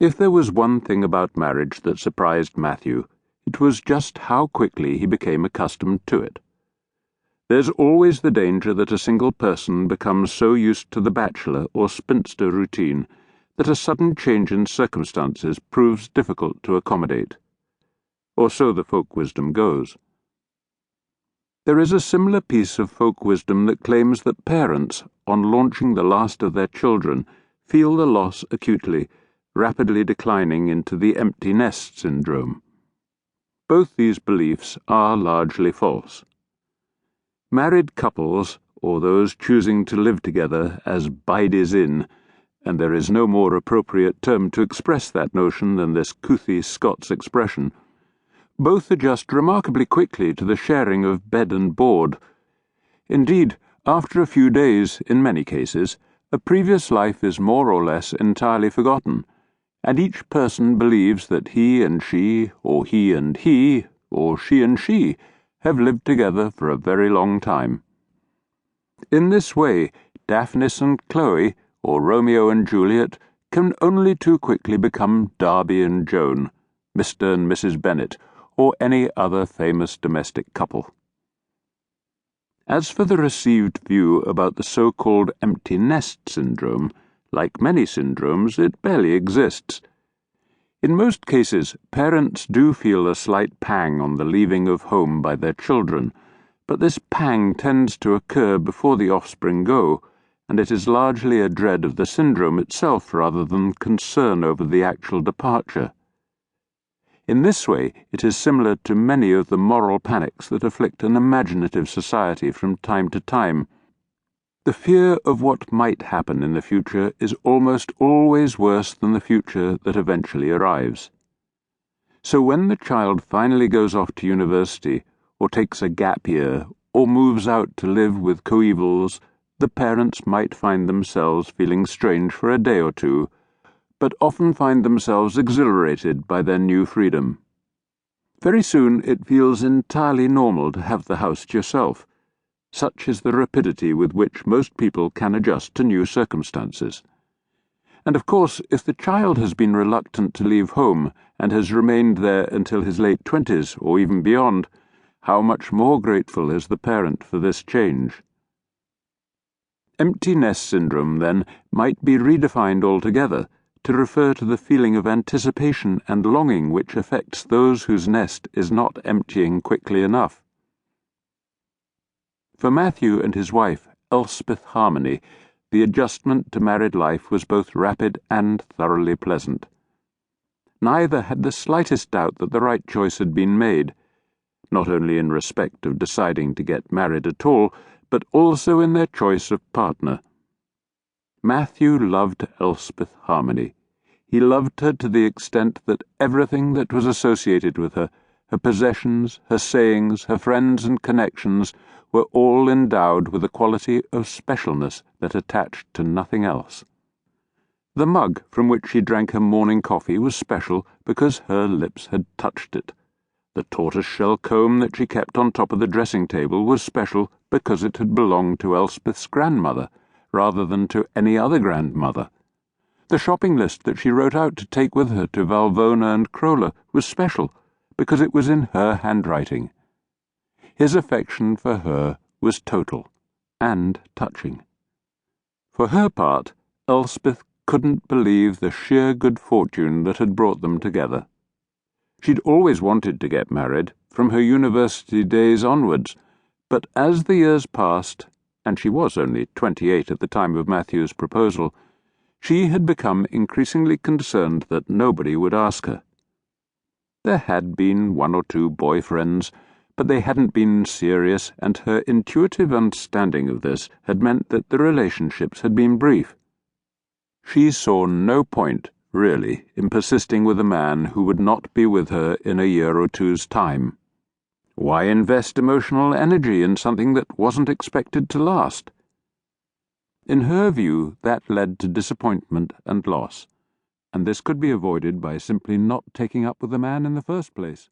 If there was one thing about marriage that surprised Matthew, it was just how quickly he became accustomed to it. There's always the danger that a single person becomes so used to the bachelor or spinster routine that a sudden change in circumstances proves difficult to accommodate. Or so the folk wisdom goes. There is a similar piece of folk wisdom that claims that parents, on launching the last of their children, feel the loss acutely, rapidly declining into the empty nest syndrome. Both these beliefs are largely false. Married couples, or those choosing to live together as biddies in, and there is no more appropriate term to express that notion than this couthy Scots expression, both adjust remarkably quickly to the sharing of bed and board. Indeed, after a few days, in many cases, a previous life is more or less entirely forgotten, and each person believes that he and she, or he and he, or she and she, have lived together for a very long time. In this way, Daphnis and Chloe, or Romeo and Juliet, can only too quickly become Darby and Joan, Mr. and Mrs. Bennet, or any other famous domestic couple. As for the received view about the so-called empty nest syndrome, like many syndromes, it barely exists. In most cases, parents do feel a slight pang on the leaving of home by their children, but this pang tends to occur before the offspring go, and it is largely a dread of the syndrome itself rather than concern over the actual departure. In this way, it is similar to many of the moral panics that afflict an imaginative society from time to time. The fear of what might happen in the future is almost always worse than the future that eventually arrives. So when the child finally goes off to university, or takes a gap year, or moves out to live with coevals, the parents might find themselves feeling strange for a day or two, but often find themselves exhilarated by their new freedom. Very soon it feels entirely normal to have the house to yourself. Such is the rapidity with which most people can adjust to new circumstances. And of course, if the child has been reluctant to leave home and has remained there until his late 20s or even beyond, how much more grateful is the parent for this change. Empty nest syndrome, then, might be redefined altogether to refer to the feeling of anticipation and longing which affects those whose nest is not emptying quickly enough. For Matthew and his wife, Elspeth Harmony, the adjustment to married life was both rapid and thoroughly pleasant. Neither had the slightest doubt that the right choice had been made, not only in respect of deciding to get married at all, but also in their choice of partner. Matthew loved Elspeth Harmony. He loved her to the extent that everything that was associated with her, her possessions, her sayings, her friends and connections, were all endowed with a quality of specialness that attached to nothing else. The mug from which she drank her morning coffee was special because her lips had touched it. The tortoise-shell comb that she kept on top of the dressing-table was special because it had belonged to Elspeth's grandmother, rather than to any other grandmother. The shopping list that she wrote out to take with her to Valvona and Crola was special because it was in her handwriting. His affection for her was total and touching. For her part, Elspeth couldn't believe the sheer good fortune that had brought them together. She'd always wanted to get married, from her university days onwards, but as the years passed, and she was only 28 at the time of Matthew's proposal, she had become increasingly concerned that nobody would ask her. There had been one or two boyfriends, but they hadn't been serious, and her intuitive understanding of this had meant that the relationships had been brief. She saw no point, really, in persisting with a man who would not be with her in a year or two's time. Why invest emotional energy in something that wasn't expected to last? In her view, that led to disappointment and loss, and this could be avoided by simply not taking up with the man in the first place.